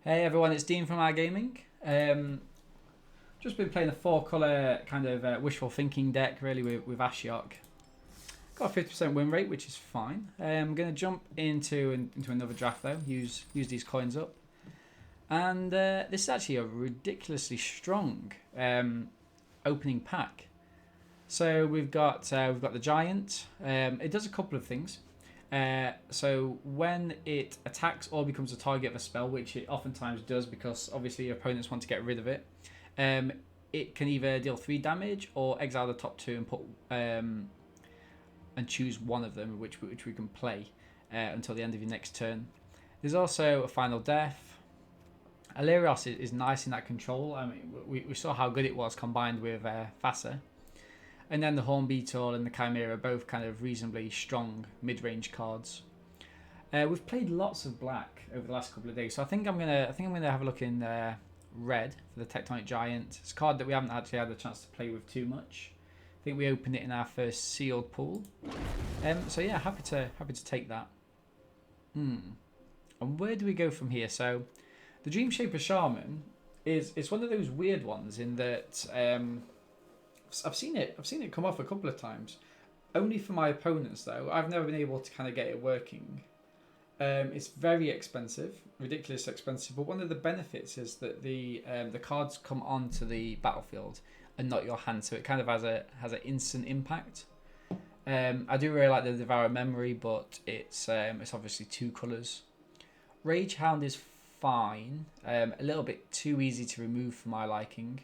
Hey everyone, it's Dean from Our Gaming. Just been playing a 4-colour kind of wishful thinking deck, really, with Ashiok. Got a 50% win rate, which is fine. I'm going to jump into another draft though. Use these coins up, and this is actually a ridiculously strong opening pack. So we've got the giant. It does a couple of things. So when it attacks or becomes a target of a spell, which it oftentimes does because obviously your opponents want to get rid of it, it can either deal 3 damage or exile the top 2 and put and choose one of them, which we can play until the end of your next turn. There's also a final death. Alerios is nice in that control. I mean, we saw how good it was combined with Thassa. And then the Horn Beetle and the Chimera are both kind of reasonably strong mid-range cards. We've played lots of black over the last couple of days, so I think I'm gonna have a look in red for the Tectonic Giant. It's a card that we haven't actually had a chance to play with too much. I think we opened it in our first sealed pool. So yeah, happy to take that. And where do we go from here? So the Dream Shaper Shaman is one of those weird ones in that. I've seen it come off a couple of times. Only for my opponents though. I've never been able to kind of get it working. It's very expensive, ridiculously expensive. But one of the benefits is that the cards come onto the battlefield and not your hand, so it kind of has an instant impact. I do really like the Devour Memory, but it's obviously 2 colours. Rage Hound is fine. A little bit too easy to remove for my liking.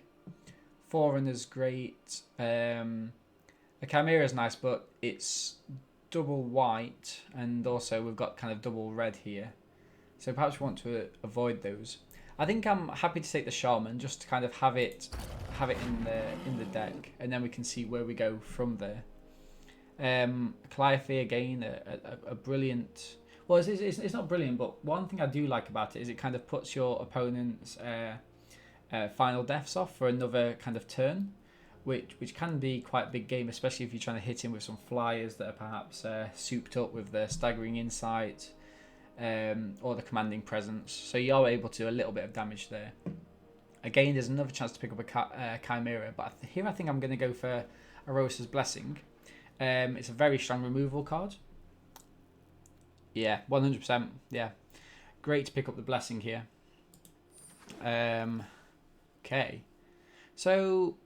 Forerunner's great. The Chimera is nice, but it's double white, and also we've got kind of double red here. So perhaps we want to avoid those. I think I'm happy to take the Shaman just to kind of have it in the deck, and then we can see where we go from there. Calliope again, a brilliant. Well, it's not brilliant, but one thing I do like about it is it kind of puts your opponent's final deaths off for another kind of turn, which can be quite a big game, especially if you're trying to hit him with some flyers that are perhaps souped up with the staggering insight or the commanding presence. So you are able to do a little bit of damage there. Again, there's another chance to pick up a Chimera, but here I think I'm going to go for Arosa's Blessing. It's a very strong removal card. Yeah, 100%. Yeah, great to pick up the Blessing here. Okay, so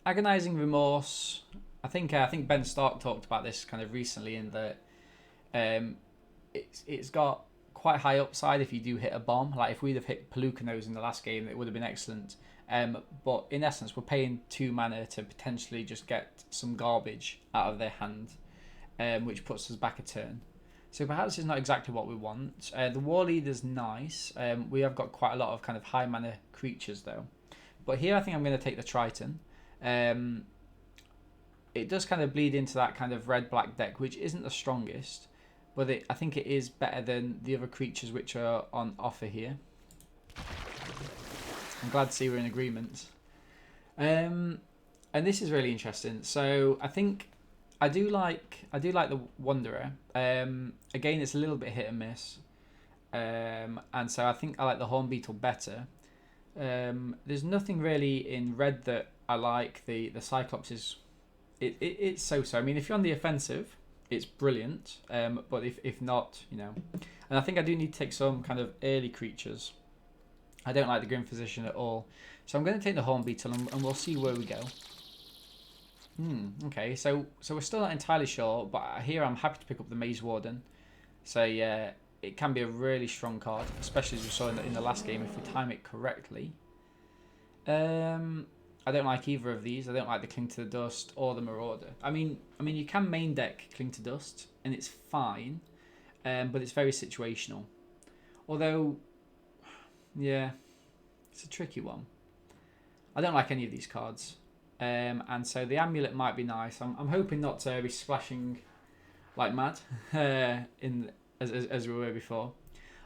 Agonizing Remorse. I think Ben Stark talked about this kind of recently in that it's got quite high upside if you do hit a bomb. Like if we'd have hit Pelucanos in the last game, it would have been excellent. But in essence, we're paying 2 mana to potentially just get some garbage out of their hand, which puts us back a turn. So perhaps it's not exactly what we want. The War Leader's nice. We have got quite a lot of kind of high mana creatures though. But here I think I'm going to take the Triton. It does kind of bleed into that kind of red-black deck, which isn't the strongest. But I think it is better than the other creatures which are on offer here. I'm glad to see we're in agreement. And this is really interesting. So I think I do like the Wanderer. Again, it's a little bit hit and miss, and so I think I like the Horn Beetle better. There's nothing really in red that I like. The Cyclops is it's so. I mean, if you're on the offensive, it's brilliant. But if not, you know, and I think I do need to take some kind of early creatures. I don't like the Grim Physician at all, so I'm going to take the Horn Beetle and we'll see where we go. Okay, so we're still not entirely sure, but here I'm happy to pick up the Maze Warden. So yeah, it can be a really strong card, especially as we saw in the last game if we time it correctly. I don't like either of these. I don't like the Cling to the Dust or the Marauder. I mean you can main deck Cling to Dust and it's fine, but it's very situational. Although, yeah, it's a tricky one. I don't like any of these cards. And so the Amulet might be nice. I'm hoping not to be splashing like mad as we were before.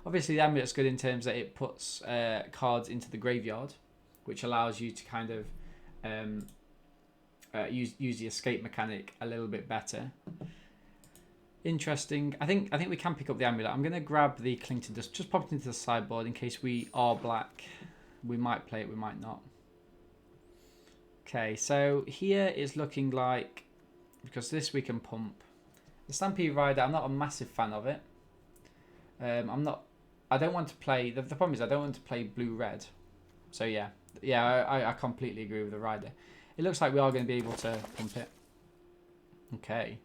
Obviously, the Amulet's good in terms that it puts cards into the graveyard, which allows you to kind of use the escape mechanic a little bit better. Interesting. I think we can pick up the amulet. I'm going to grab the Cling to Dust. Just pop it into the sideboard in case we are black. We might play it, we might not. Okay, so here is looking like, because this we can pump. The Stampede Rider, I'm not a massive fan of it. I don't want to play, the problem is I don't want to play blue-red. So yeah, I completely agree with the Rider. It looks like we are going to be able to pump it. Okay.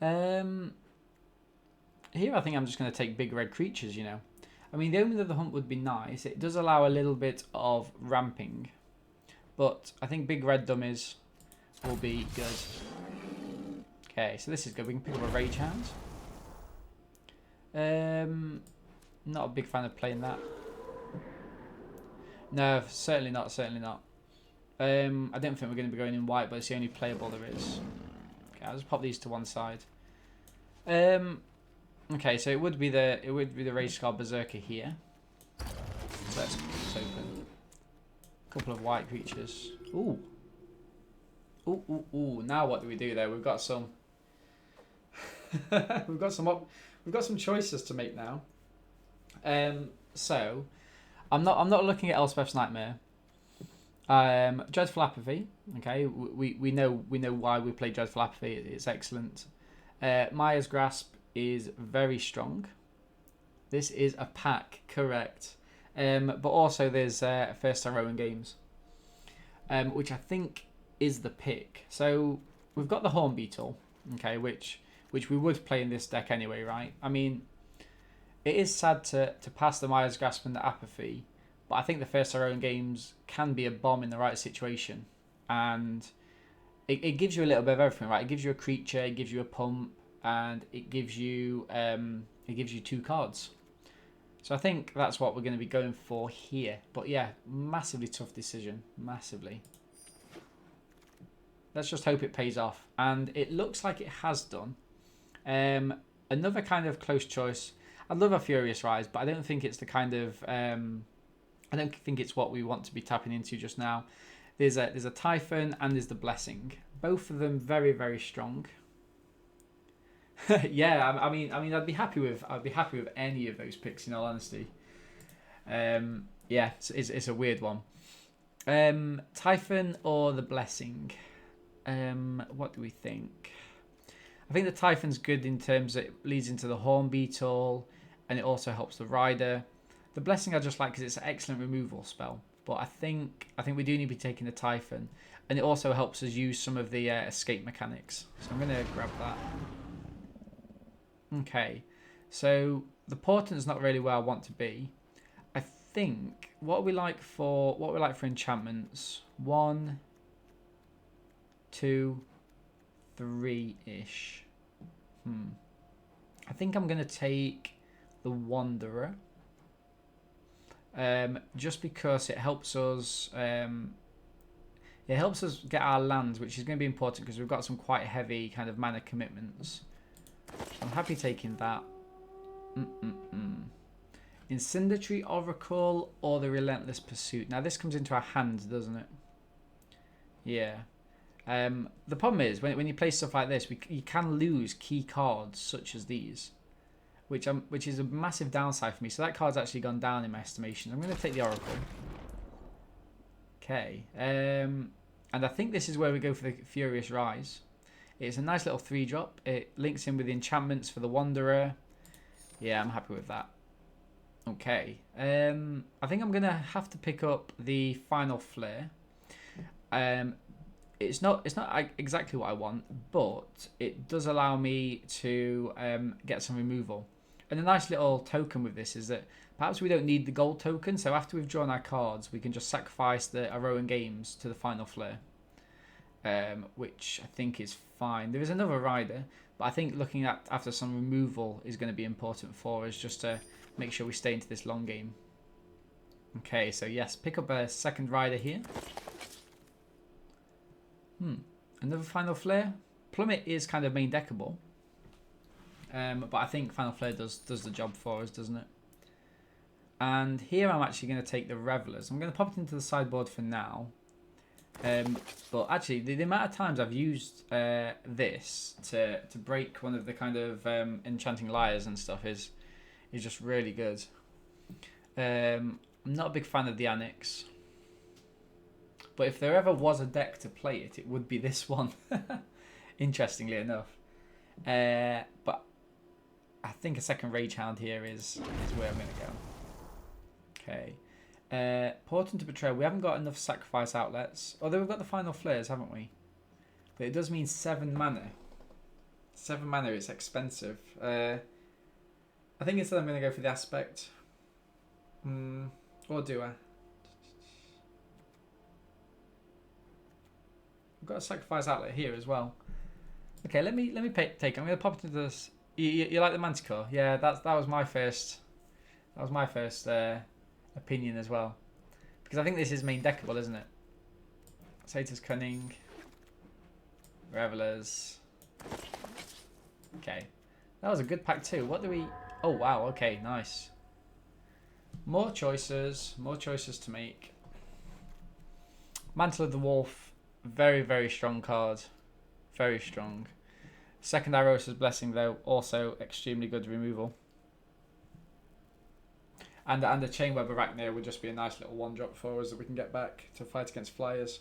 Here I think I'm just going to take big red creatures, you know. I mean, the Omen of the Hunt would be nice. It does allow a little bit of ramping. But I think big red dummies will be good. Okay, so this is good. We can pick up a Rage Hound. Not a big fan of playing that. No, certainly not, certainly not. I don't think we're going to be going in white, but it's the only playable there is. Okay, I'll just pop these to one side. Okay, so it would be the Rage Scar Berserker here. So let's open. A couple of white creatures. Ooh. Ooh. Now what do we do there? We've got some we've got some choices to make now. So I'm not looking at Elspeth's Nightmare. Dreadful Apathy. Okay, we know why we play Dreadful Apathy. It's excellent. Maya's Grasp is very strong. This is a pack, correct. But also there's First Heroin Games, which I think is the pick. So we've got the Horn Beetle, okay, which we would play in this deck anyway, right? I mean, it is sad to pass the Maya's Grasp and the Apathy, but I think the First Heroin Games can be a bomb in the right situation, and it gives you a little bit of everything, right? It gives you a creature, it gives you a pump, and it gives you 2 cards. So I think that's what we're going to be going for here. But yeah, massively tough decision. Massively. Let's just hope it pays off. And it looks like it has done. Another kind of close choice. I'd love a Furious Rise, but I don't think it's the kind of... I don't think it's what we want to be tapping into just now. There's a Typhon and there's the Blessing. Both of them very, very strong. Yeah, I mean, I'd be happy with any of those picks, in all honesty. Yeah, it's a weird one. Typhon or the Blessing? What do we think? I think the Typhon's good in terms of it leads into the Horn Beetle, and it also helps the Rider. The Blessing I just like because it's an excellent removal spell. But I think we do need to be taking the Typhon, and it also helps us use some of the escape mechanics. So I'm gonna grab that. Okay, so the Portent's not really where I want to be. I think what we like for enchantments, 1, 2, 3-ish. I think I'm gonna take the Wanderer. Just because it helps us. It helps us get our lands, which is going to be important because we've got some quite heavy kind of mana commitments. So I'm happy taking that. Incendiary Oracle or the Relentless Pursuit. Now this comes into our hands, doesn't it? Yeah. The problem is when you play stuff like this, you can lose key cards such as these, which is a massive downside for me. So that card's actually gone down in my estimation. I'm going to take the Oracle. Okay. And I think this is where we go for the Furious Rise. It's a nice little 3-drop. It links in with the enchantments for the Wanderer. Yeah, I'm happy with that. Okay. I think I'm going to have to pick up the Final Flare. It's not exactly what I want, but it does allow me to get some removal. And a nice little token with this is that perhaps we don't need the gold token, so after we've drawn our cards, we can just sacrifice the Heroin Games to the Final Flare. Which I think is fine. There is another Rider, but I think looking at after some removal is going to be important for us just to make sure we stay into this long game. Okay, so yes, pick up a second Rider here. Another Final Flare. Plummet is kind of main deckable, but I think Final Flare does the job for us, doesn't it? And here I'm actually going to take the Revelers. I'm going to pop it into the sideboard for now. But actually, the amount of times I've used this to break one of the kind of enchanting lyres and stuff is just really good. I'm not a big fan of the Annex. But if there ever was a deck to play it, it would be this one. Interestingly enough. But I think a second Rage Hound here is where I'm going to go. Okay. Portent to Betrayal. We haven't got enough sacrifice outlets. Although we've got the Final Flares, haven't we? But it does mean 7 mana. 7 mana, it's expensive. I think instead I'm going to go for the Aspect. Or do I? I've got a sacrifice outlet here as well. Okay, let me take. I'm going to pop into this. You like the Manticore? Yeah, that was my first. That was my first opinion as well, because I think this is main deckable, isn't it? Satyrs Cunning, Revelers. Okay, that was a good pack too. What do we? Oh wow. Okay, nice. More choices to make. Mantle of the Wolf. Very, very strong card. Very strong. Second Irosa's Blessing, though, also extremely good removal. And the Chainweb Arachnia would just be a nice little 1-drop for us that we can get back to fight against flyers.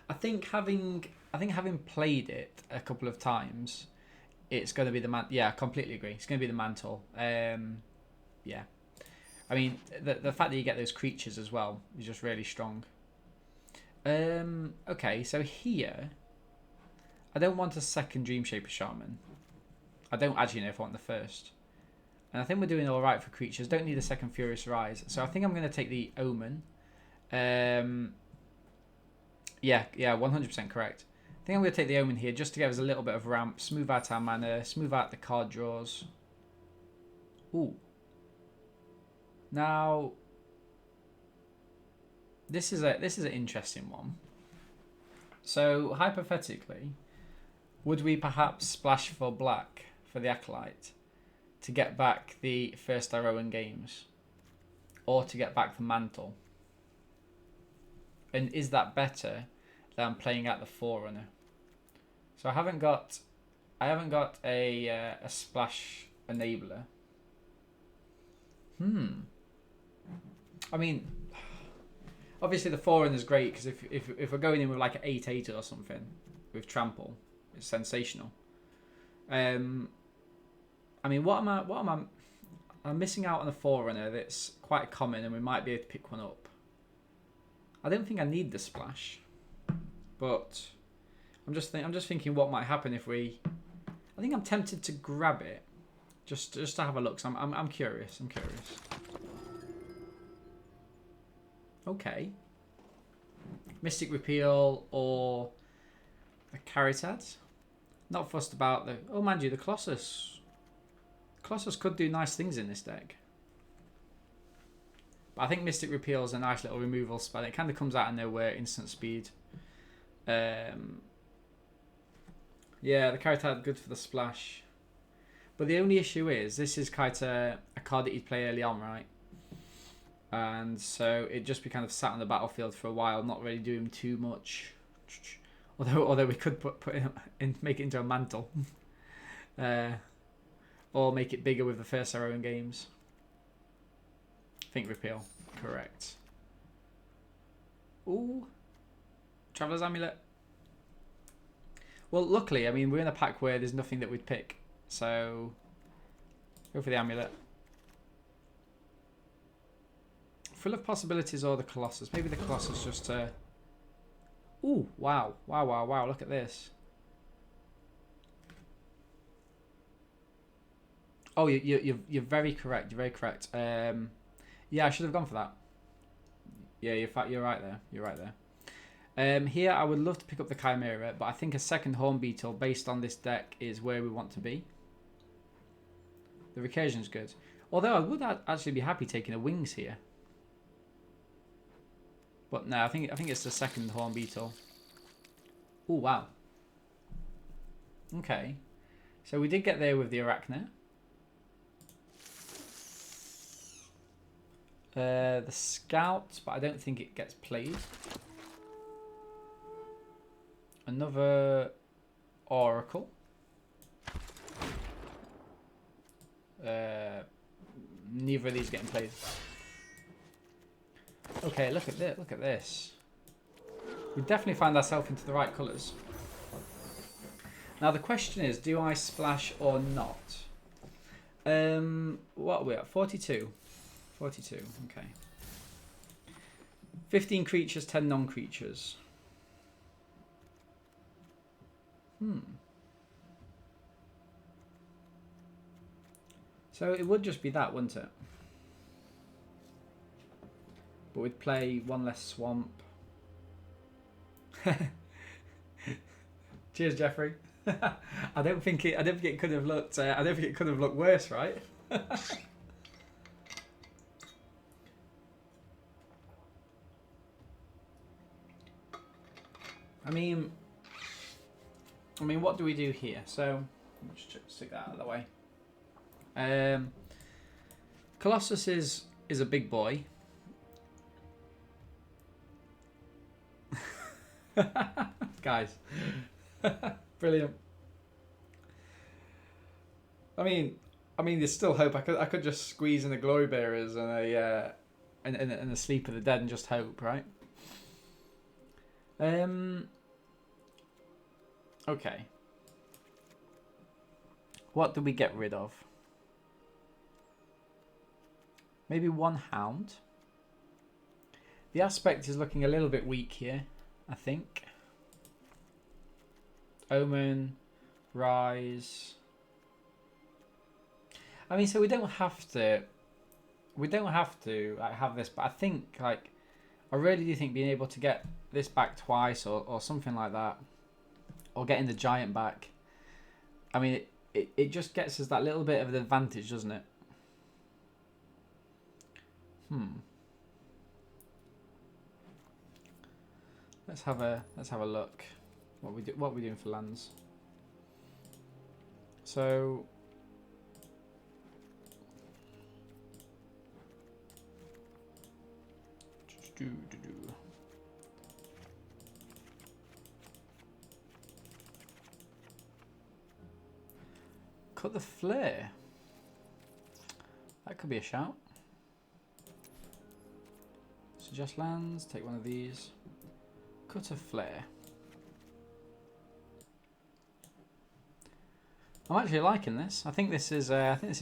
I think having played it a couple of times, it's going to be the man. Yeah, I completely agree. It's going to be the Mantle. Yeah. I mean, the fact that you get those creatures as well is just really strong. Okay, so here, I don't want a second Dreamshaper Shaman. I don't actually know if I want the first. And I think we're doing all right for creatures. Don't need a second Furious Rise. So I think I'm going to take the Omen. Yeah, 100% correct. I think I'm going to take the Omen here just to give us a little bit of ramp, smooth out our mana, smooth out the card draws. Ooh. Now, this is an interesting one. So hypothetically, would we perhaps splash for black for the Acolyte to get back the first Arrowan games, or to get back the Mantle? And is that better than playing out the Forerunner? So I haven't got a splash enabler. I mean, obviously the Forerunner is great because if we're going in with like an 8/8 or something with Trample, it's sensational. I mean, I'm missing out on a Forerunner that's quite common, and we might be able to pick one up. I don't think I need the splash, but I'm just thinking what might happen if we. I think I'm tempted to grab it, just to have a look. So I'm curious. I'm curious. Okay. Mystic Repeal or the Caryatid. Not fussed about the. Oh, mind you, the Colossus. Colossus could do nice things in this deck. But I think Mystic Repeal is a nice little removal spell. It kind of comes out of nowhere, instant speed. Yeah, the Caryatid good for the splash. But the only issue is this is kind of a card that you'd play early on, right? And so it just be kind of sat on the battlefield for a while, not really doing too much. Although we could put it in, make it into a Mantle, or make it bigger with the first Arrowan games. I think Repeal, correct. Ooh, Traveler's Amulet. Well, luckily, I mean, we're in a pack where there's nothing that we'd pick, so go for the Amulet. Full of Possibilities or the Colossus. Maybe the Colossus just to. Ooh, wow. Look at this. Oh, you're very correct. You're very correct. Yeah, I should have gone for that. Yeah, you're right there. You're right there. Here, I would love to pick up the Chimera, but I think a second Horn Beetle based on this deck is where we want to be. The Recursion's good. Although I would actually be happy taking a Wings here. But no, I think it's the second Horn Beetle. Oh wow. Okay, so we did get there with the Arachnia. The Scout, but I don't think it gets played. Another Oracle. Neither of these getting played. Okay, look at this. Look at this. We definitely find ourselves into the right colours. Now the question is, do I splash or not? What are we at? 42. 42. Okay. 15 creatures, 10 non-creatures. So it would just be that, wouldn't it? But we'd play one less swamp. Cheers, Jeffrey. I don't think it could have looked. I don't think it could have looked worse, right? I mean, what do we do here? So let's just stick that out of the way. Colossus is a big boy. Guys. Brilliant. I mean there's still hope. I could just squeeze in the Glory Bearers and a Sleep of the Dead and just hope, right? Okay. What do we get rid of? Maybe one Hound. The aspect is looking a little bit weak here, I think. Omen, Rise. I mean, so we don't have to have this, but I think, like, I really do think being able to get this back twice or something like that, or getting the giant back, I mean, it just gets us that little bit of an advantage, doesn't it? Let's have a look. What are we doing for lands? So cut the flare. That could be a shout. Suggest lands. Take one of these. Cut a flare. I'm actually liking this. I think this is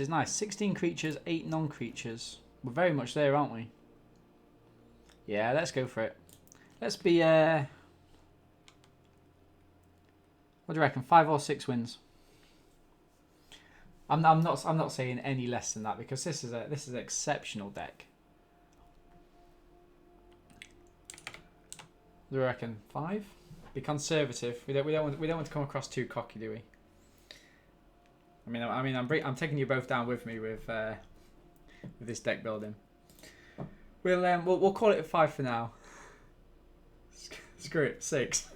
nice. 16 creatures, 8 non-creatures. We're very much there, aren't we? Yeah, let's go for it. Let's be what do you reckon? 5 or 6 wins. I'm not saying any less than that because this is an exceptional deck. What do you reckon? 5? Be conservative. We don't want to come across too cocky, do we? I'm taking you both down with me with this deck building. We'll call it a 5 for now. Screw it, 6.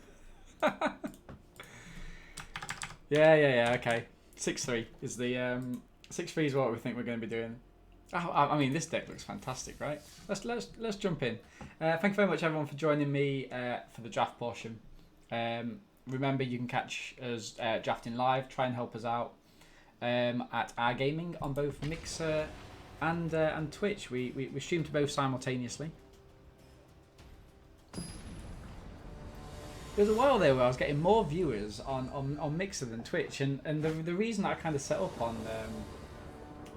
yeah. Okay, 6-3 is the 6-3 is what we think we're going to be doing. I mean, this deck looks fantastic, right? Let's jump in. Thank you very much, everyone, for joining me for the draft portion. Remember, you can catch us drafting live. Try and help us out at Our Gaming on both Mixer and Twitch. We stream to both simultaneously. There was a while there where I was getting more viewers on Mixer than Twitch, and the reason I kind of set up on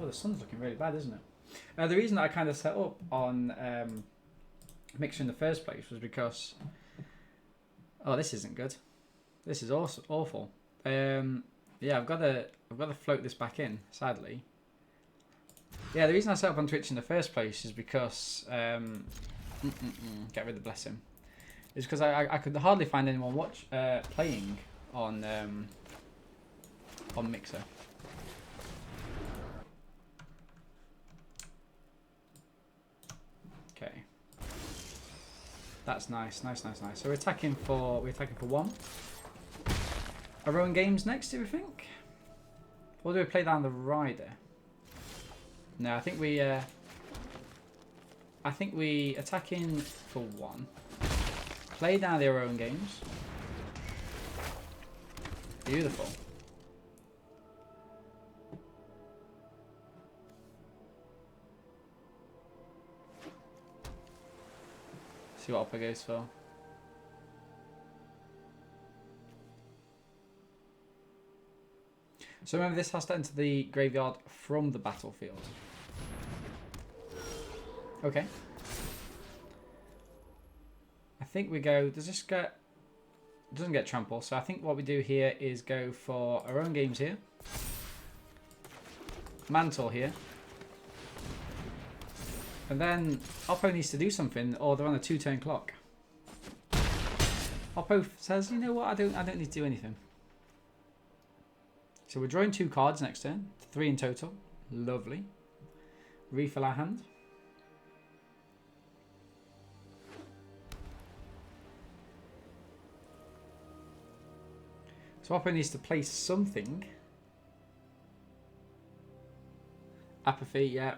oh, the sun's looking really bad, isn't it? The reason I kind of set up on Mixer in the first place was because this isn't good. This is awful. Yeah, I've got to float this back in, sadly. Yeah, the reason I set up on Twitch in the first place is because get rid of bless him. Is because I could hardly find anyone playing on Mixer. Okay, that's nice. So we're attacking for 1. Our own games next, do we think? Or do we play down the Rider? No, I think we attack in for 1. Play down their own games. Beautiful. See what Oppa goes for. So remember, this has to enter the graveyard from the battlefield. Okay. I think we go... Does this get... It doesn't get trample. So I think what we do here is go for our own games here. Mantle here. And then Oppo needs to do something, or they're on a 2-turn clock. Oppo says, you know what, I don't need to do anything. So we're drawing 2 cards next turn, 3 in total. Lovely. Refill our hand. So Oppo needs to place something. Apathy, yeah.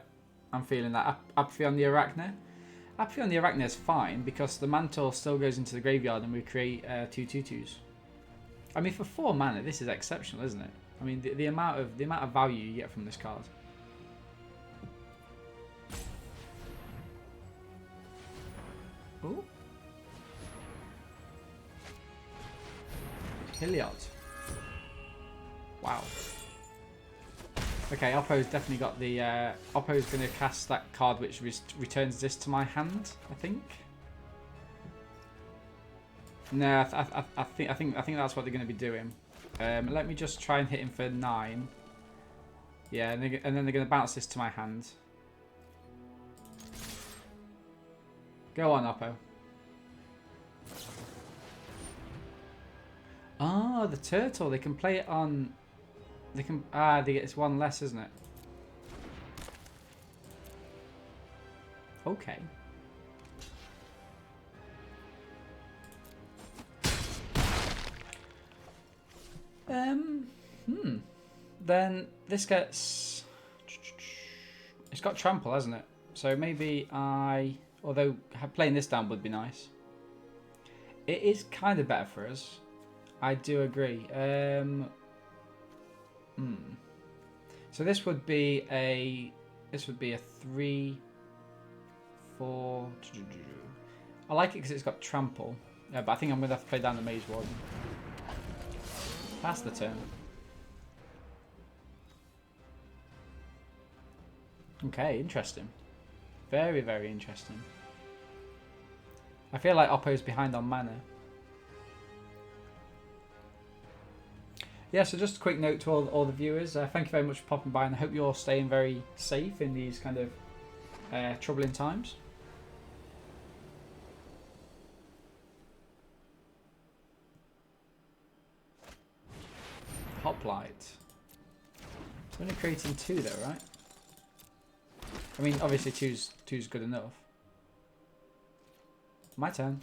I'm feeling that. Apathy on the Arachne. Apathy on the Arachne is fine because the Mantle still goes into the graveyard and we create 2 2/2s. I mean, for 4 mana, this is exceptional, isn't it? I mean, the amount of value you get from this card. Ooh. Hilliard. Wow. Okay, Oppo's definitely got the... Oppo's going to cast that card which returns this to my hand, I think. No, I think that's what they're going to be doing. Let me just try and hit him for 9. Yeah, and then they're going to bounce this to my hand. Go on, Oppo. Oh, the turtle. They can play it on... They can... Ah, it's 1 less, isn't it? Okay. Then this gets... It's got trample, hasn't it? So maybe I... Although playing this down would be nice. It is kind of better for us. I do agree. So this would be a 3, 4. I like it because it's got trample. Yeah, but I think I'm gonna have to play down the Maze Warden. Pass the turn. Okay, interesting. Very, very interesting. I feel like Oppo's behind on mana. Yeah, so just a quick note to all the viewers. Thank you very much for popping by, and I hope you're staying very safe in these kind of troubling times. Hoplite. It's only creating 2 though, right? I mean, obviously two's good enough. My turn.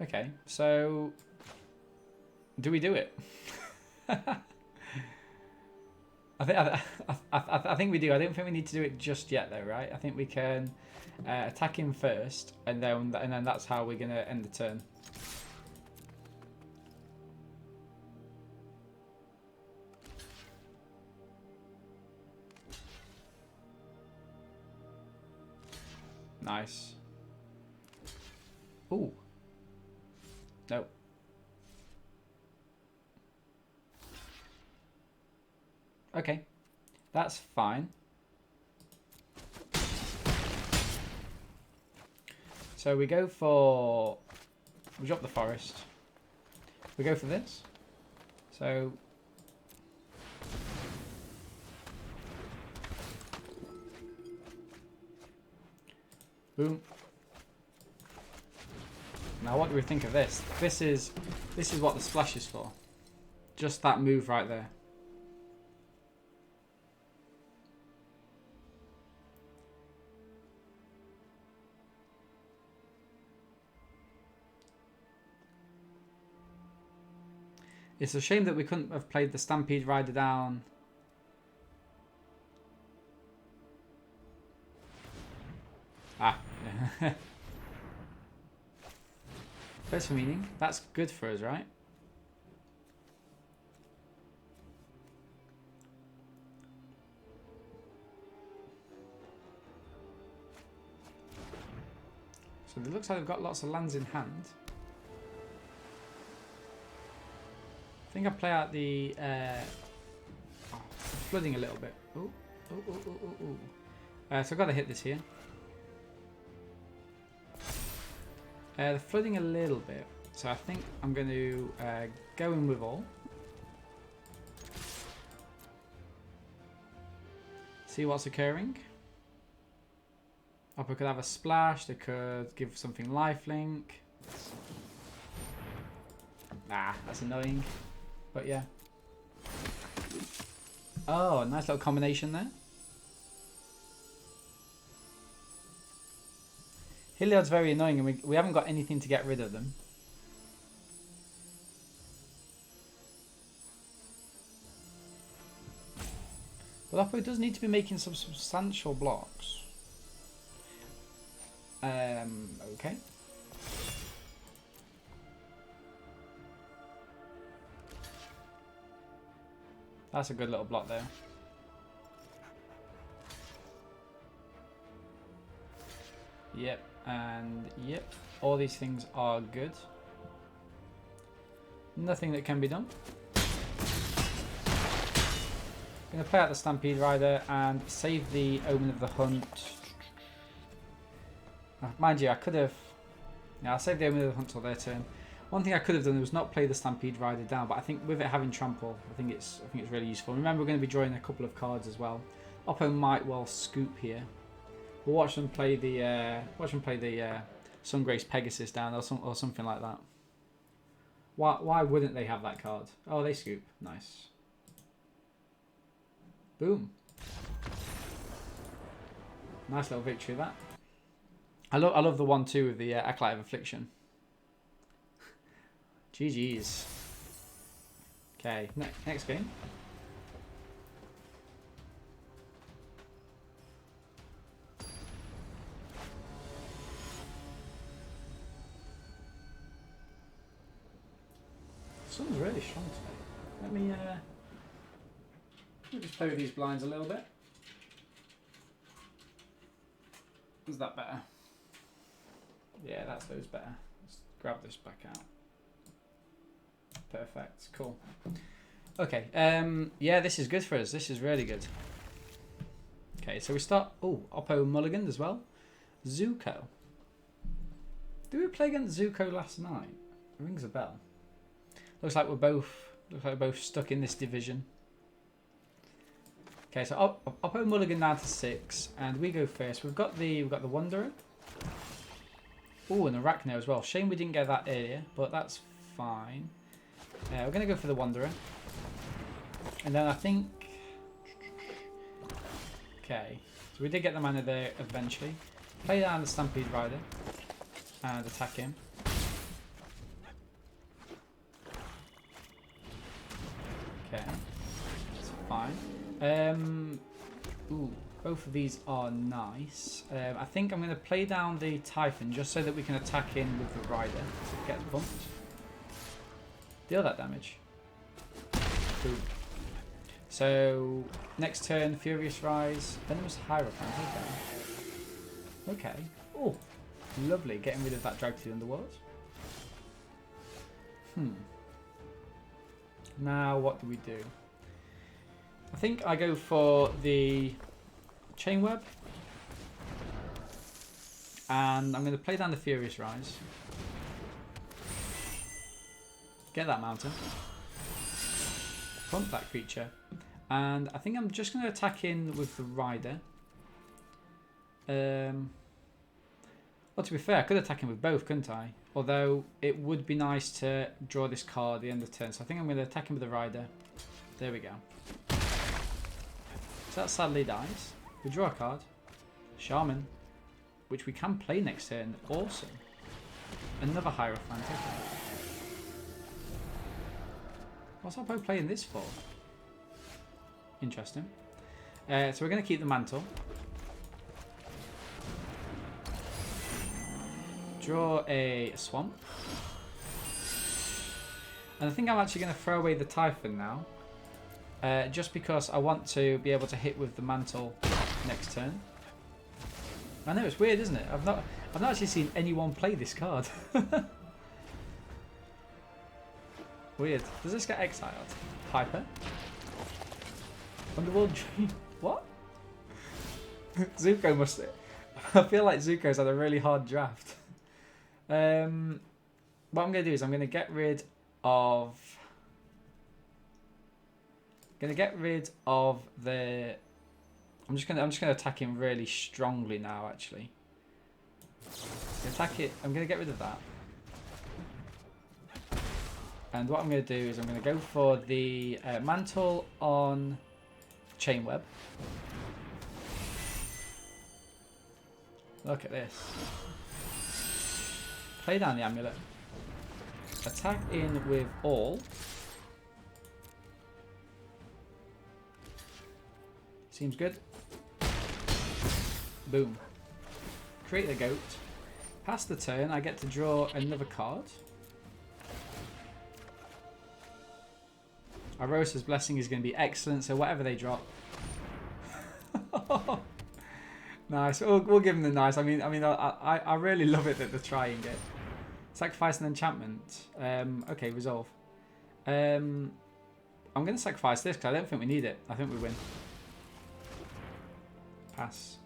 Okay, so do we do it? I think we do. I don't think we need to do it just yet, though, right? I think we can attack him first, and then that's how we're gonna end the turn. Nice. Ooh. No. Okay. That's fine. So we go for... We drop the forest. We go for this. So... Boom. Now what do we think of this? This is what the splash is for. Just that move right there. It's a shame that we couldn't have played the Stampede Rider down. Ah. Place for meaning. That's good for us, right? So it looks like they've got lots of lands in hand. I think I play out the flooding a little bit. Oh. So I've got to hit this here. The flooding a little bit. So I think I'm going to go in with all. See what's occurring. Oppo could have a splash. They could give something lifelink. Ah, that's annoying. But yeah. Oh, nice little combination there. Heliod's very annoying and we haven't got anything to get rid of them. But Oppo does need to be making some substantial blocks. Okay. That's a good little block there. Yep, and yep. All these things are good. Nothing that can be done. I'm going to play out the Stampede Rider and save the Omen of the Hunt. Mind you, I could have... Yeah, I'll save the Omen of the Hunt till their turn. One thing I could have done was not play the Stampede Rider down, but I think with it having trample, I think it's really useful. Remember, we're going to be drawing a couple of cards as well. Oppo might well scoop here. We'll watch them play the Sungrace Pegasus down or something like that. Why wouldn't they have that card? Oh, they scoop. Nice. Boom. Nice little victory that. I love the 1-2 with the Acolyte of Affliction. GG's. Okay, next game. Sun's really strong today. Let me just play with these blinds a little bit. Is that better? Yeah, that's those better. Let's grab this back out. Perfect. Cool. Okay. Yeah, this is good for us. This is really good. Okay, so we start... Oh, Oppo mulliganed as well. Zuko. Did we play against Zuko last night? It rings a bell. Looks like we're both stuck in this division. Okay, so Oppo mulligan down to 6, and we go first. We've got the Wanderer. Oh, and Arachno as well. Shame we didn't get that earlier, but that's fine. We're going to go for the Wanderer. And then I think... Okay, so we did get the mana there eventually. Play down the Stampede Rider and attack him. Okay, that's fine. Ooh, both of these are nice. I think I'm going to play down the Typhon just so that we can attack in with the Rider. So it gets bumped. Deal that damage. Boom. So, next turn, Furious Rise, Venomous Hierophant. Okay. Oh, lovely. Getting rid of that Drag to the Underworld. Now, what do we do? I think I go for the Chain Web. And I'm going to play down the Furious Rise. Get that mountain. Pump that creature. And I think I'm just going to attack in with the Rider. Well, to be fair, I could attack him with both, couldn't I? Although, it would be nice to draw this card at the end of the turn. So I think I'm going to attack him with the Rider. There we go. So that sadly dies. We draw a card. Shaman. Which we can play next turn. Awesome. Another Hierophant. Okay. What's Oppo playing this for? Interesting. So we're going to keep the Mantle. Draw a Swamp. And I think I'm actually going to throw away the Typhon now. Just because I want to be able to hit with the Mantle next turn. I know, it's weird, isn't it? I've not actually seen anyone play this card. Weird. Does this get exiled? Piper? Underworld Dream? What? Zuko must... I feel like Zuko's had a really hard draft. What I'm going to do is I'm going to get rid of... the... I'm just gonna attack him really strongly now. Actually, attack it. I'm gonna get rid of that. And what I'm gonna do is I'm gonna go for the Mantle on Chain Web. Look at this. Play down the Amulet. Attack in with all. Seems good. Boom. Create the goat. Pass the turn, I get to draw another card. Arosa's Blessing is going to be excellent, so whatever they drop. Nice. We'll give them the nice. I mean, I really love it that they're trying it. Sacrifice an enchantment. Okay, resolve. I'm going to sacrifice this because I don't think we need it. I think we win. Pass.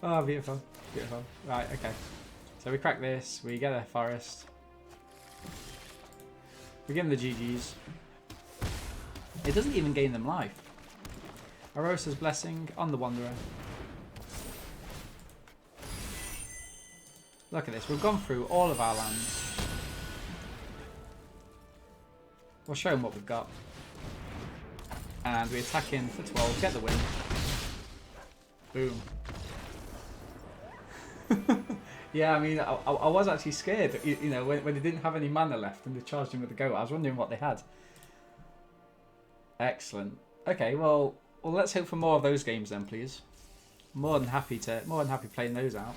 Oh, beautiful. Beautiful. Right, okay. So we crack this, we get a forest. We give them the GGs. It doesn't even gain them life. Arosa's Blessing on the Wanderer. Look at this, we've gone through all of our lands. We'll show them what we've got. And we attack in for 12, get the win. Boom. Yeah, I mean, I was actually scared, you know, when they didn't have any mana left and they charged him with the goat. I was wondering what they had. Excellent. Okay, well, let's hope for more of those games then, please. More than happy playing those out.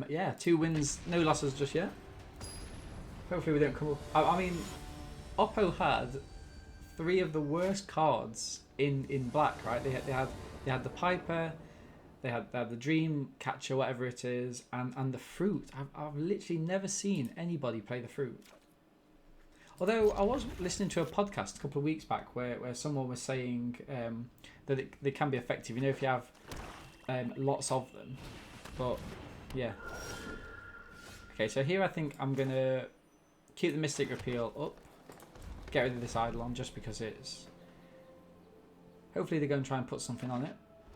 Yeah, 2 wins, no losses just yet. Hopefully we don't come up. I mean, Oppo had 3 of the worst cards in black, right? They had the Piper, they had the Dream Catcher, whatever it is, and the Fruit. I've literally never seen anybody play the Fruit. Although I was listening to a podcast a couple of weeks back where someone was saying that they can be effective, you know, if you have lots of them. But yeah. Okay, so here I think I'm gonna keep the Mystic Repeal up. Get rid of this Eidolon just because it's... Hopefully they're going to try and put something on it.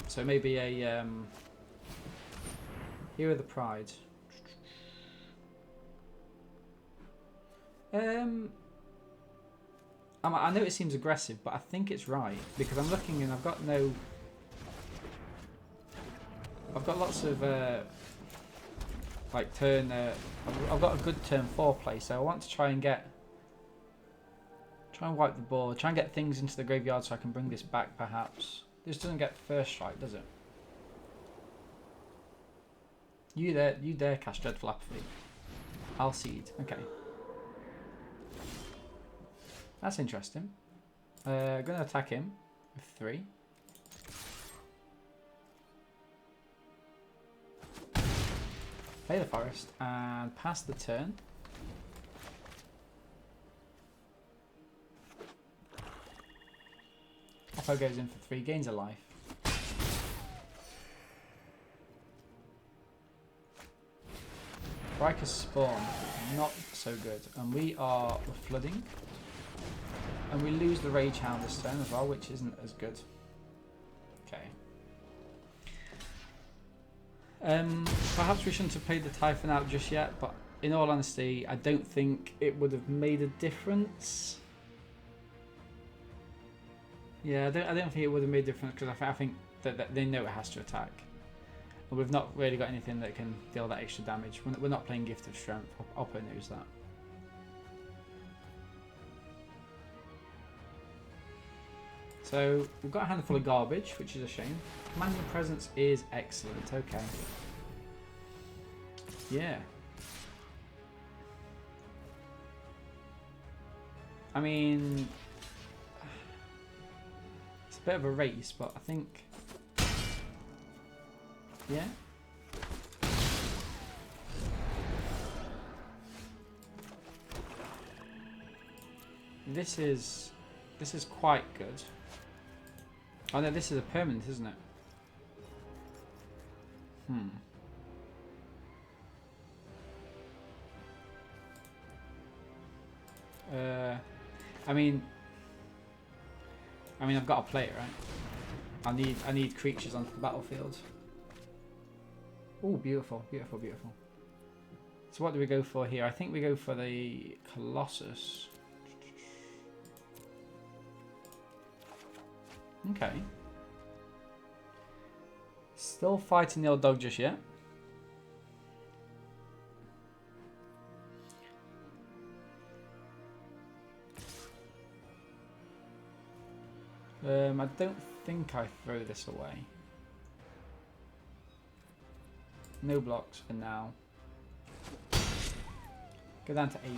So maybe a... Here are the Pride. I know it seems aggressive, but I think it's right. Because I'm looking and I've got no... I've got lots of... like turn... I've got a good turn 4 play, so I want to try and get... Try and wipe the board. Try and get things into the graveyard so I can bring this back, perhaps. This doesn't get first strike, does it? You dare cast Dreadful Apathy. I'll seed. Okay. That's interesting. Going to attack him with 3. Play the forest and pass the turn. Oppo goes in for 3, gains a life. Riker's Spawn, not so good. And we're flooding. And we lose the Rage Hound this turn as well, which isn't as good. Okay. Perhaps we shouldn't have played the Typhon out just yet, but in all honesty, I don't think it would have made a difference. Yeah, I don't think it would have made a difference because I think that they know it has to attack. And we've not really got anything that can deal that extra damage. We're not playing Gift of Strength. Oppo knows that. So we've got a handful of garbage, which is a shame. Commanding Presence is excellent. Okay. Yeah. I mean, it's a bit of a race, but I think, yeah. This is quite good. Oh no, this is a permanent, isn't it? I mean, I've got to play it, right? I need creatures onto the battlefield. Oh, beautiful, beautiful, beautiful. So what do we go for here? I think we go for the Colossus. Okay. Still fighting the old dog just yet. I don't think I throw this away. No blocks for now. Go down to 8.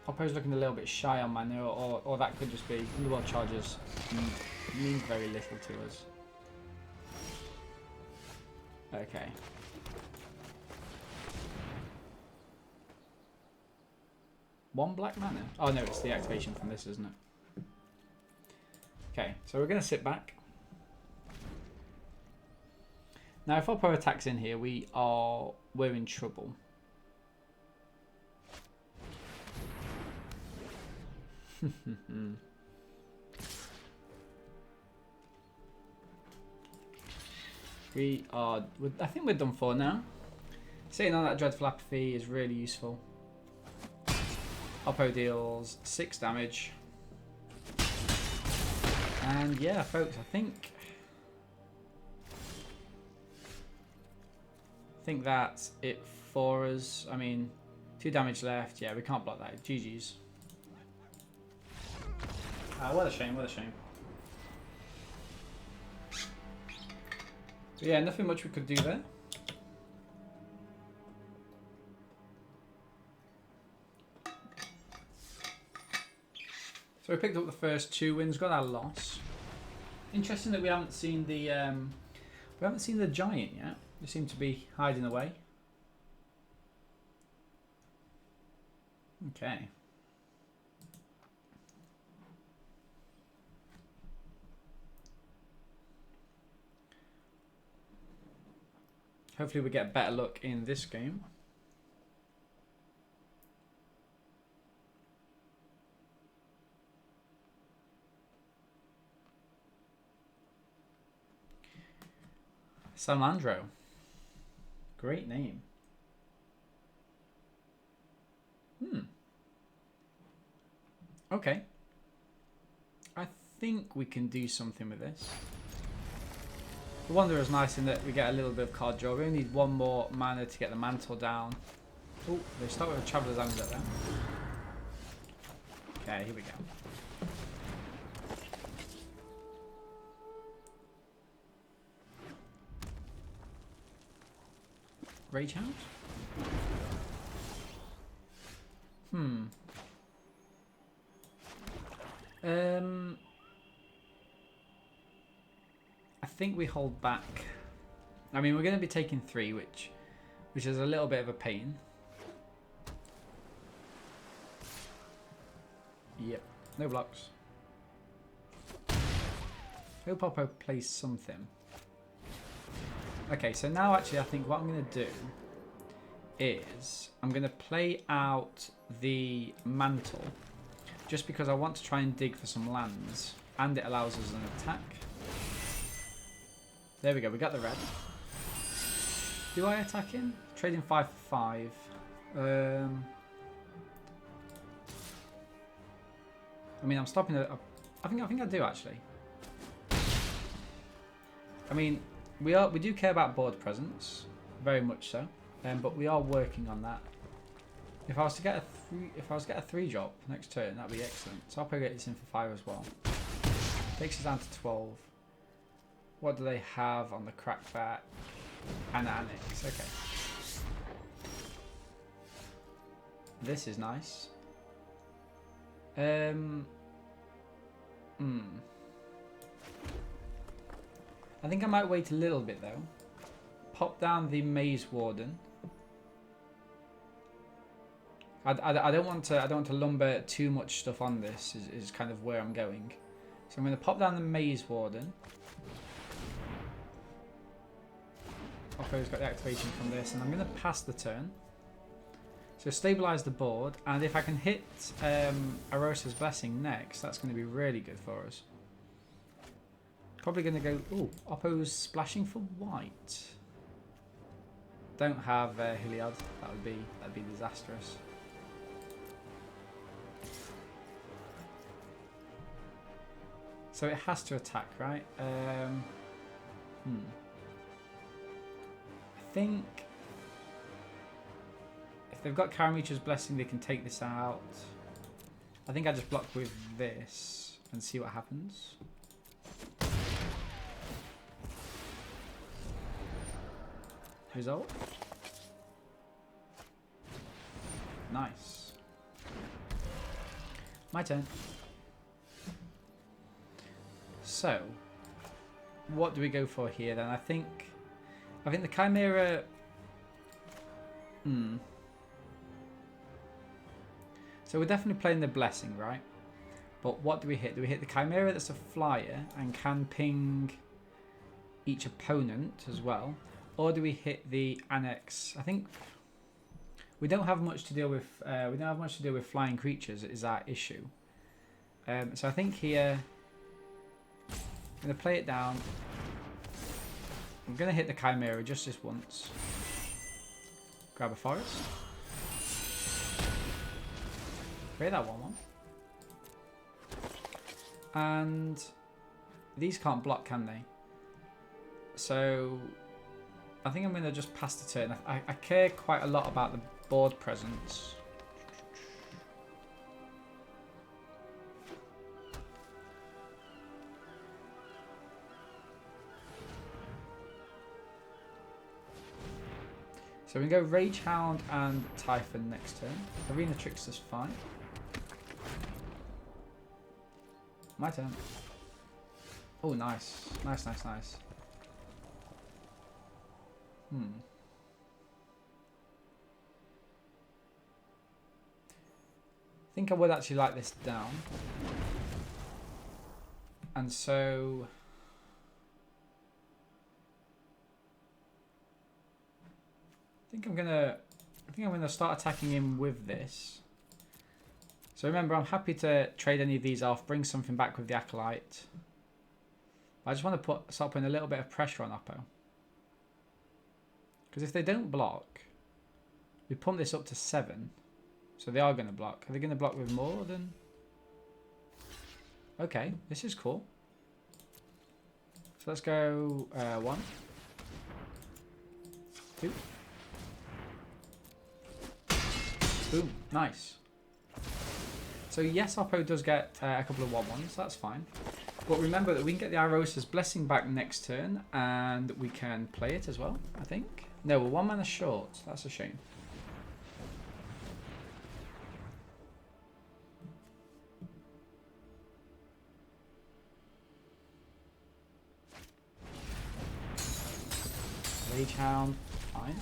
Oppo's looking a little bit shy on mana, or that could just be underworld charges mean very little to us. Okay. One black mana? Oh no, it's the activation from this, isn't it? Okay, so we're going to sit back. Now if Oppo attacks in here, we're in trouble. I think we're done for now. Sitting on that Dreadful Apathy is really useful. Oppo deals 6 damage. And yeah, folks, I think that's it for us. I mean, 2 damage left. Yeah, we can't block that. GG's. What a shame, what a shame. But yeah, nothing much we could do there. So we picked up the first 2 wins, got our loss. Interesting that we haven't seen the giant yet. They seem to be hiding away. Okay. Hopefully we get better luck in this game. Salamandro. Great name. Okay. I think we can do something with this. The Wanderer is nice in that we get a little bit of card draw. We only need 1 more mana to get the mantle down. Oh, they start with a Traveller's Amulet there. Okay, here we go. Rage Hound? I think we hold back. I mean, we're going to be taking 3, which is a little bit of a pain. Yep, no blocks. Hope Oppo plays something. Okay, so now actually I think what I'm going to do is I'm going to play out the mantle just because I want to try and dig for some lands and it allows us an attack. There we go, we got the red. Do I attack him? Trading 5 for 5. I mean, I'm stopping it. I think I do actually. I mean, we do care about board presence, very much so, but we are working on that. If I was to get a 3-drop next turn, that'd be excellent. So I'll probably get this in for 5 as well. Takes us down to 12. What do they have on the crackback? And annex. Okay. This is nice. I think I might wait a little bit though. Pop down the Maze Warden. I don't want to lumber too much stuff on this. Is kind of where I'm going. So I'm going to pop down the Maze Warden. Oppo's got the activation from this, and I'm going to pass the turn. So stabilize the board, and if I can hit Arosa's Blessing next, that's going to be really good for us. Probably going to go. Ooh, Oppo's splashing for white. Don't have Hilliard. That'd be disastrous. So it has to attack, right? I think if they've got Karametra's Blessing, they can take this out. I think I just block with this and see what happens. Result. Nice. My turn. So, what do we go for here then? I think the Chimera. So we're definitely playing the Blessing, right? But what do we hit? Do we hit the Chimera that's a flyer and can ping each opponent as well? Or do we hit the Annex? I think we don't have much to deal with. We don't have much to deal with flying creatures. Is our issue? So I think here I'm going to play it down. I'm going to hit the Chimera just this once. Grab a forest. Create that 1/1. And these can't block, can they? So I think I'm going to just pass the turn. I care quite a lot about the board presence. So we can go Rage Hound and Typhon next turn. Arena Trickster's fine. My turn. Oh, nice. Nice, nice, nice. I think I would actually like this down. And so I think I'm gonna start attacking him with this. So remember, I'm happy to trade any of these off, bring something back with the Acolyte. I just want to start putting a little bit of pressure on Oppo. Because if they don't block, we pump this up to 7. So they are going to block. Are they going to block with more than... Okay, this is cool. So let's go 1, 2. Boom, nice. So yes, Oppo does get a couple of 1/1s, that's fine. But remember that we can get the Arosa's Blessing back next turn, and we can play it as well, I think. No, we're 1 mana short. That's a shame. Rage Hound, fine.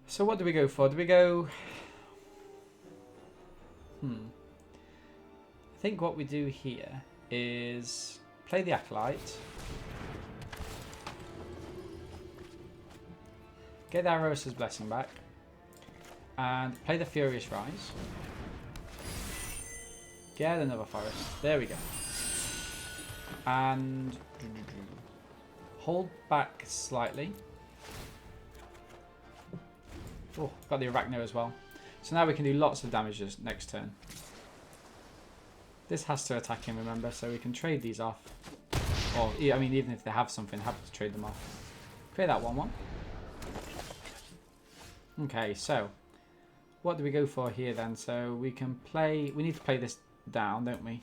So what do we go for? Do we go... I think what we do here is play the Acolyte. Get the Arosa's Blessing back. And play the Furious Rise. Get another forest. There we go. And hold back slightly. Oh, got the Arachno as well. So now we can do lots of damages next turn. This has to attack him, remember, so we can trade these off. Or, I mean, even if they have something, happy to trade them off. Create that 1/1. Okay, so what do we go for here then? So we can play... We need to play this down, don't we?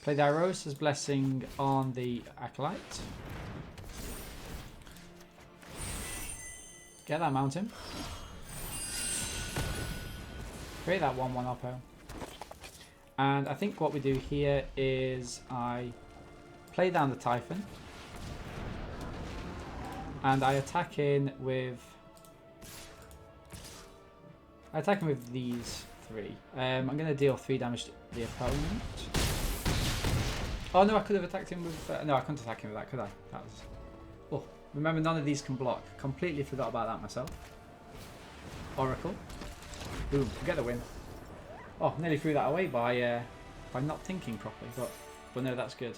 Play the Irosa's Blessing on the Acolyte. Get that mountain. Create that 1/1 oppo. And I think what we do here is I play down the Typhon. And I attack in with... these 3. I'm going to deal 3 damage to the opponent. Oh no, I could have attacked him with... no, I couldn't attack him with that, could I? That was... Oh, remember none of these can block. Completely forgot about that myself. Oracle. Boom, get the win. Oh, nearly threw that away by not thinking properly, but no, that's good.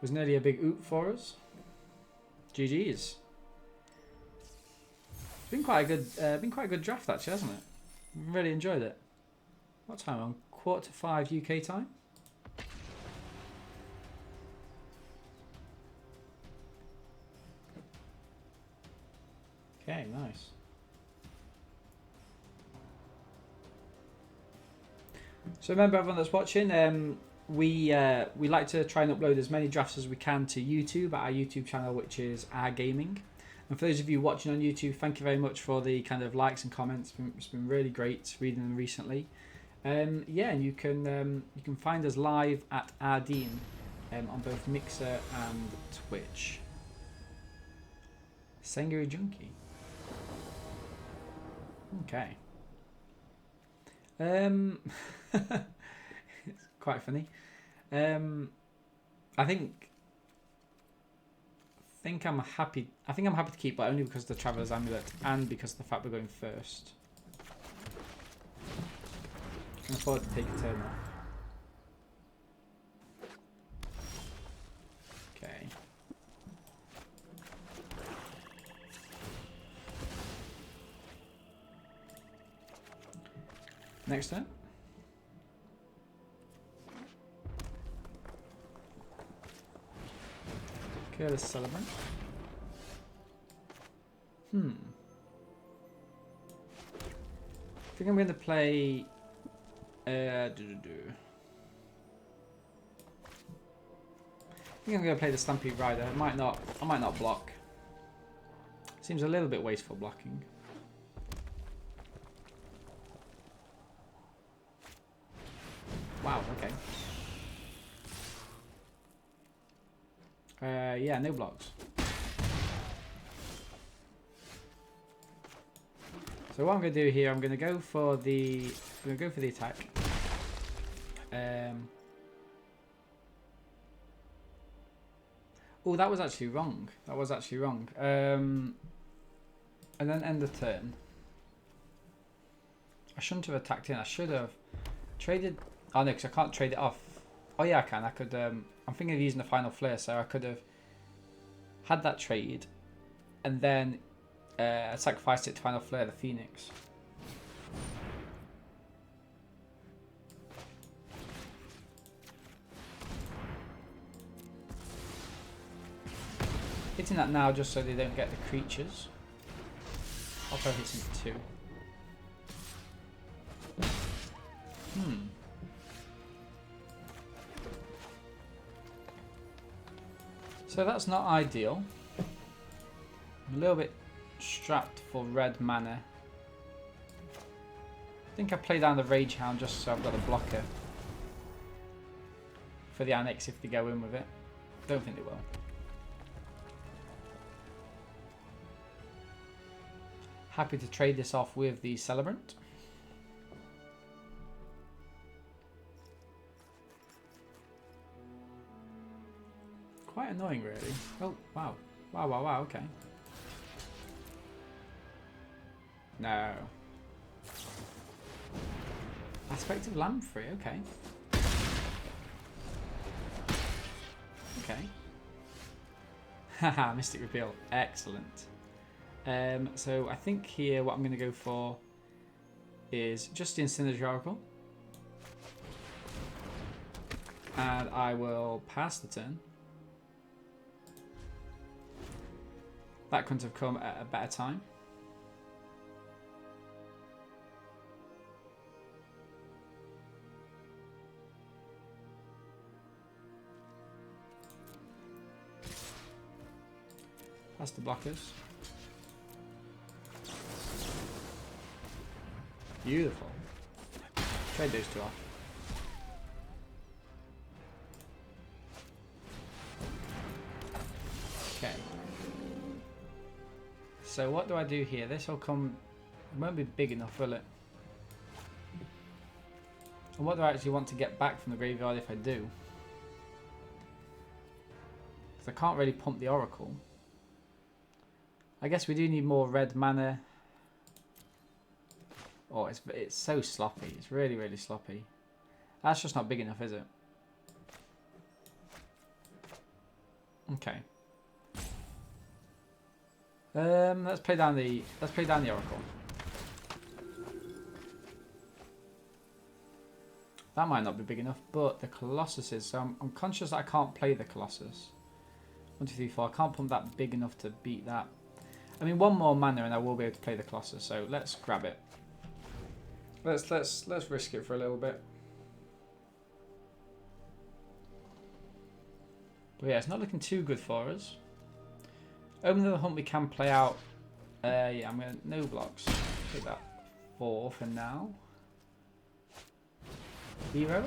Was nearly a big oop for us. GG's. It's been quite a good draft actually, hasn't it? Really enjoyed it. What time on? 4:45 UK time. Okay, nice. So remember, everyone that's watching, we like to try and upload as many drafts as we can to YouTube at our YouTube channel, which is Our Gaming. And for those of you watching on YouTube, thank you very much for the kind of likes and comments. It's been really great reading them recently. Yeah, and you can find us live at Ardeen on both Mixer and Twitch. Sengiri Junkie. Okay. It's quite funny. I think I'm happy. I think I'm happy to keep, but only because of the Traveler's Amulet and because of the fact we're going first. I can afford to take a turn off. Okay. Next turn. Careless Celebrant. I think I'm going to play... I think I'm going to play the Stampede Rider. I might not block. Seems a little bit wasteful blocking. Wow, okay. Yeah, no blocks. So what I'm going to do here, I'm going to go for the attack. Oh, that was actually wrong. And then end the turn. I shouldn't have attacked in. I should have traded. Oh no, because I can't trade it off. Oh yeah, I can. I could. I'm thinking of using the Final Flare, so I could have had that trade, and then sacrificed it to Final Flare the Phoenix. Hitting that now just so they don't get the creatures. Oppo hits him 2. So that's not ideal. I'm a little bit strapped for red mana. I think I play down the Rage Hound just so I've got a blocker for the Annex if they go in with it. Don't think they will. Happy to trade this off with the Celebrant. Quite annoying, really. Oh, wow. Wow, okay. No. Aspect of Lamprey, okay. Okay. Haha, Mystic Repeal. Excellent. So I think here what I'm going to go for is just the Incinerary Oracle. And I will pass the turn. That couldn't have come at a better time. Past the blockers. Beautiful. Trade those two off. Okay. So what do I do here? This will come... It won't be big enough, will it? And what do I actually want to get back from the graveyard if I do? Because I can't really pump the Oracle. I guess we do need more red mana. Oh, it's so sloppy. It's really, really sloppy. That's just not big enough, is it? Okay. Let's play down the Oracle. That might not be big enough, but the Colossus is. So I'm conscious that I can't play the Colossus. 1, 2, 3, 4. I can't pump that big enough to beat that. I mean, one more mana and I will be able to play the Colossus. So let's grab it. Let's risk it for a little bit. But yeah, it's not looking too good for us. Open the hunt we can play out. Yeah, I'm gonna no blocks. Take that 4 for now. Hero.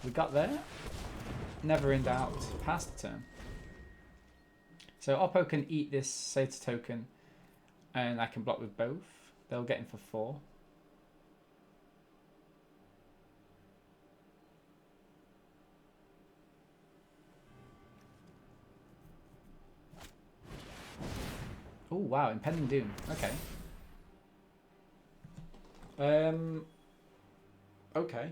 We got there. Never in doubt. Pass the turn. So Oppo can eat this Satyr token, and I can block with both. They'll get him for 4. Oh wow, Impending Doom. Okay. Okay.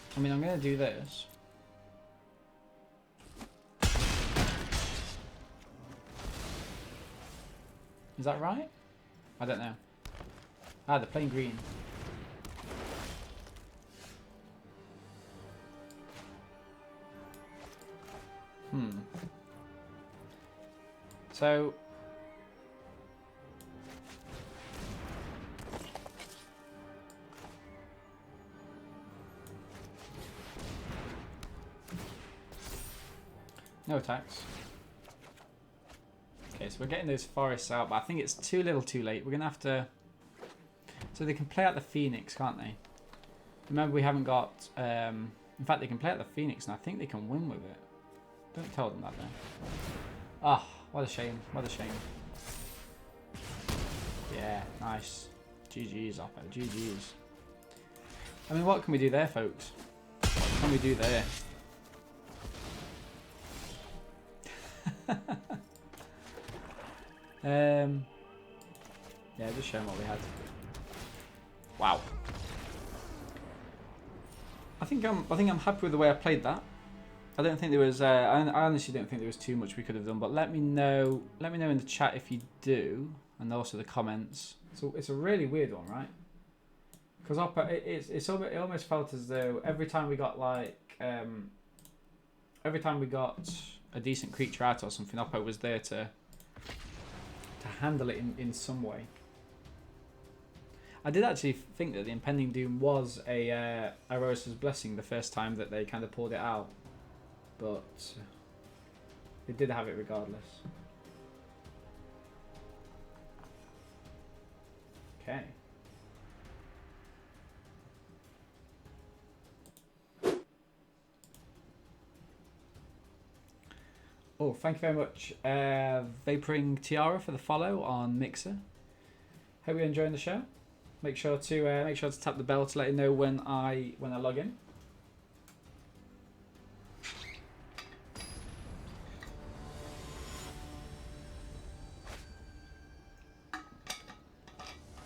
I mean, I'm going to do this. Is that right? I don't know. Ah, they're playing green. So... No attacks. Okay, so we're getting those forests out, but I think it's too little too late. We're going to have to... So they can play out the Phoenix, can't they? Remember, we haven't got... In fact, they can play out the Phoenix, and I think they can win with it. Don't tell them that, though. Ah, oh, what a shame. What a shame. Yeah, nice. GG's, Oppo. GG's. I mean, what can we do there, folks? What can we do there? Yeah, just showing what we had. Wow. I think I'm happy with the way I played that. I don't think there was. I honestly don't think there was too much we could have done. But let me know. Let me know in the chat if you do, and also the comments. So it's a really weird one, right? Because it almost felt as though every time we got like every time we got a decent creature out or something, Oppo was there to handle it in some way. I did actually think that the Impending Doom was a Irosa's Blessing the first time that they kind of pulled it out, but they did have it regardless. Okay. Oh, thank you very much, Vaporing Tiara, for the follow on Mixer. Hope you're enjoying the show. Make sure to tap the bell to let you know when I log in.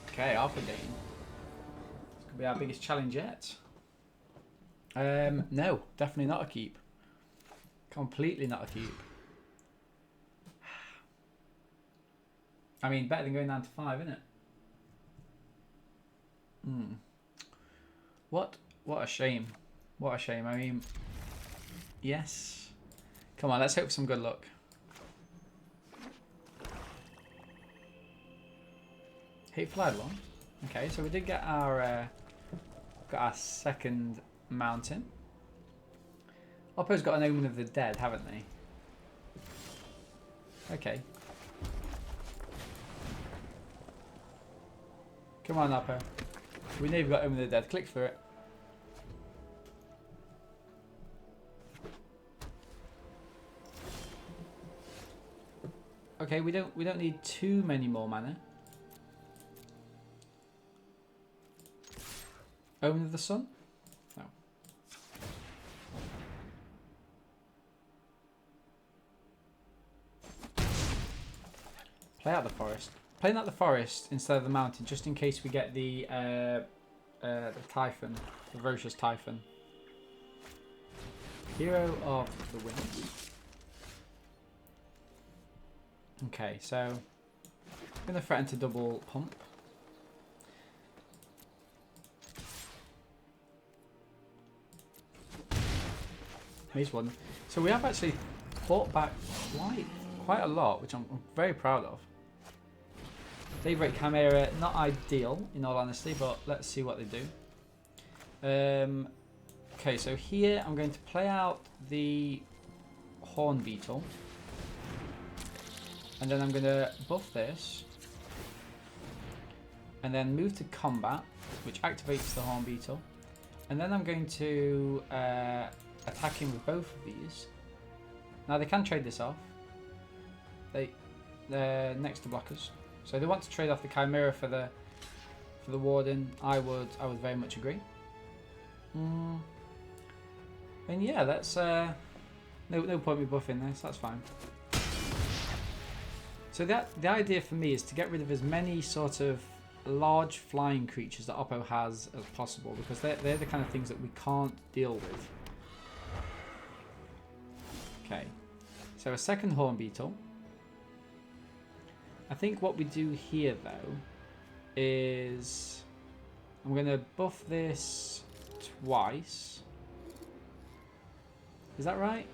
Okay, Alpha Game. This could be our biggest challenge yet. No, definitely not a keep. Completely not a keep. I mean, better than going down to 5, isn't it? What a shame. What a shame. I mean, yes. Come on, let's hope for some good luck. Hateful Eidolon. Okay, so we did get our second mountain. Oppo's got an Omen of the Dead, haven't they? Okay. Come on, Oppo. We know you've got Omen of the Dead. Click for it. Okay, we don't need too many more mana. Omen of the Sun? No. Play out the forest. Playing out the forest instead of the mountain, just in case we get the Typhon, the Ferocious Typhon. Hero of the Winds. Okay, so I'm going to threaten to double pump. Here's one. So we have actually fought back quite a lot, which I'm very proud of. Daybreak Chimera, not ideal in all honesty, but let's see what they do. Okay, so here I'm going to play out the Horn Beetle. And then I'm going to buff this. And then move to combat, which activates the Horn Beetle. And then I'm going to attack him with both of these. Now they can trade this off. They're next to blockers. So they want to trade off the Chimera for the Warden. I would very much agree. And yeah, that's no point me buffing this. That's fine. So the idea for me is to get rid of as many sort of large flying creatures that Oppo has as possible, because they're the kind of things that we can't deal with. Okay, so a second Horn Beetle. I think what we do here though is I'm going to buff this twice. Is that right?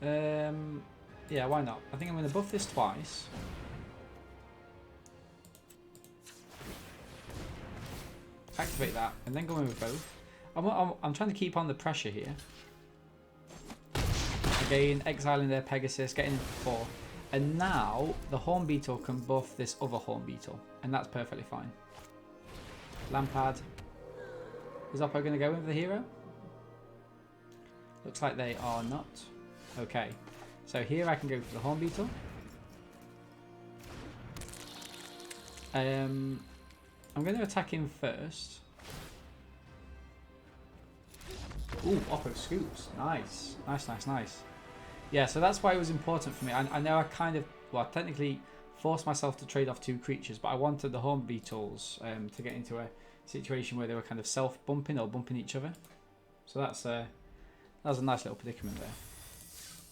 Yeah, why not? I think I'm going to buff this twice. Activate that, and then go in with both. I'm trying to keep on the pressure here. Again, exiling their Pegasus, getting into 4. And now, the Horn Beetle can buff this other Horn Beetle. And that's perfectly fine. Lampad. Is Oppo going to go with the hero? Looks like they are not. Okay. So here I can go for the Horn Beetle. I'm going to attack him first. Ooh, Oppo scoops. Nice. Nice. Yeah, so that's why it was important for me. I know I kind of, well, technically forced myself to trade off 2 creatures, but I wanted the Horn Beetles to get into a situation where they were kind of self-bumping or bumping each other. So that was a nice little predicament there.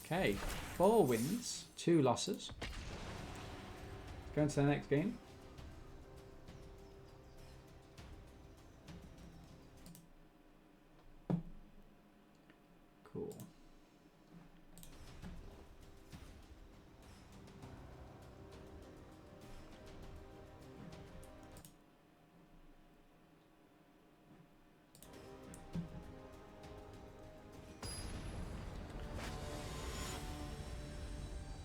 Okay, 4 wins, 2 losses. Going to the next game. Cool.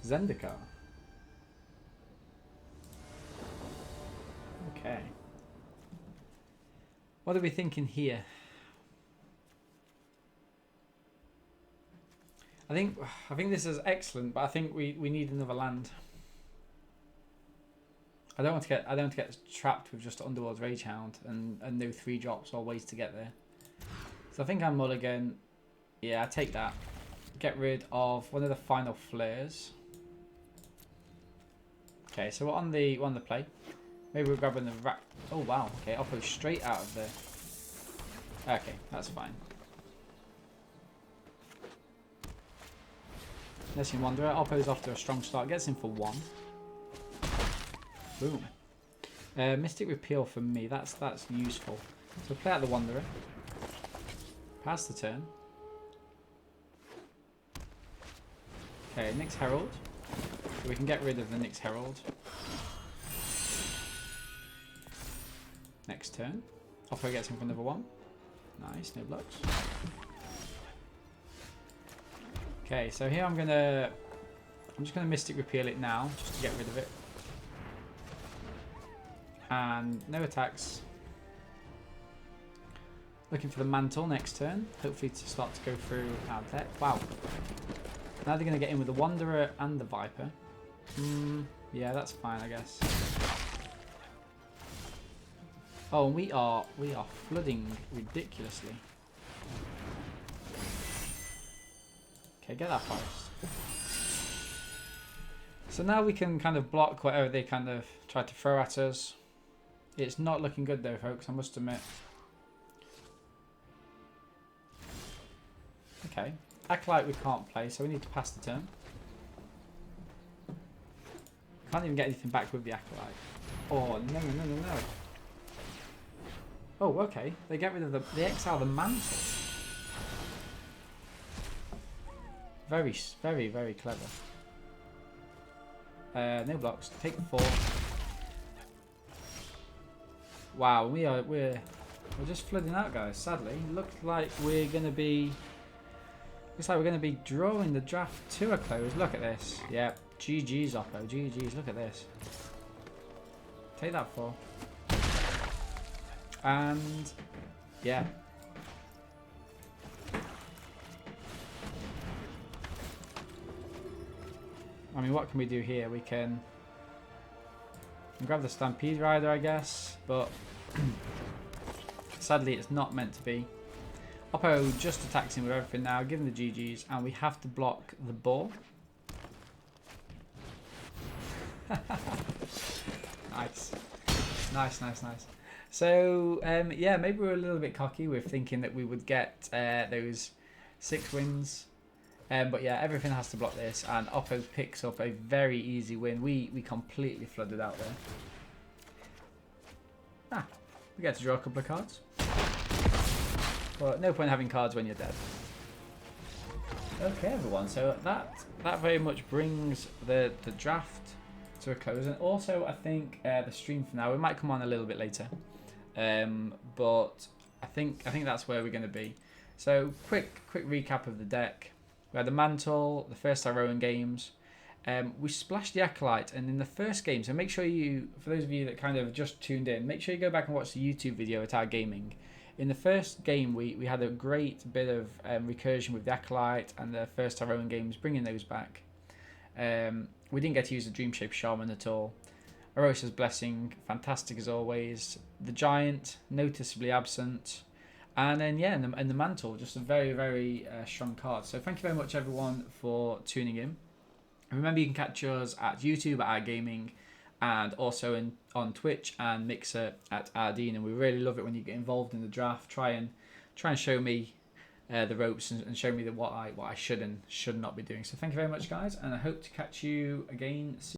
Zendikar. Okay. What are we thinking here? I think this is excellent, but I think we need another land. I don't want to get trapped with just Underworld's Ragehound and no 3-drops or ways to get there. So I think I'm mulligan. Yeah, I take that. Get rid of one of the final flares. Okay, so we're on the play. Maybe we're grabbing the rack. Oh wow. Okay, Oppo straight out of there. Okay, that's fine. Nessing Wanderer. Oppo's off to a strong start. Gets in for 1. Boom. Mystic Repeal for me, that's useful. So play out the Wanderer. Pass the turn. Okay, Nyx Herald. So we can get rid of the Nyx Herald. Next turn. Oppo gets him for another one. Nice, no blocks. Okay, so here I'm just gonna Mystic Repeal it now, just to get rid of it. And no attacks. Looking for the Mantle next turn, hopefully to start to go through our deck. Wow. Now they're gonna get in with the Wanderer and the Viper. Yeah, that's fine, I guess. Oh, and we are flooding ridiculously. Okay, get that forest. So now we can kind of block whatever they kind of try to throw at us. It's not looking good though, folks, I must admit. Okay. Acolyte we can't play, so we need to pass the turn. Can't even get anything back with the Acolyte. Oh, no. Oh, okay. They get rid of they exile the Mantle. Very, very, very clever. No blocks. Take 4. Wow, we're just flooding out, guys. Sadly, looks like we're gonna be drawing the draft to a close. Look at this. Yep. GG's, Oppo. GG's. Look at this. Take that 4. And yeah. I mean, what can we do here? We can grab the Stampede Rider, I guess, but sadly it's not meant to be. Oppo just attacks him with everything now, give him the GGs, and we have to block the ball. Nice. So, yeah, maybe we're a little bit cocky with thinking that we would get those 6 wins. But yeah, everything has to block this, and Oppo picks up a very easy win. We completely flooded out there. We get to draw a couple of cards. Well, no point having cards when you're dead. Okay, everyone. So that very much brings the draft to a close, and also I think the stream for now. We might come on a little bit later, but I think that's where we're going to be. So quick recap of the deck. We had the Mantle, the first Tyrone games. We splashed the Acolyte, and in the first game, so make sure you, for those of you that kind of just tuned in, make sure you go back and watch the YouTube video at our gaming. In the first game, we had a great bit of recursion with the Acolyte and the first Tyrone games, bringing those back. We didn't get to use the Dreamshape Shaman at all. Arosa's Blessing, fantastic as always. The Giant, noticeably absent. And then, yeah, and the Mantle, just a very, very strong card. So thank you very much, everyone, for tuning in. And remember, you can catch us at YouTube at Our Gaming, and also on Twitch and Mixer at Ardeen. And we really love it when you get involved in the draft. Try and show me the ropes and show me what I should and should not be doing. So thank you very much, guys, and I hope to catch you again soon.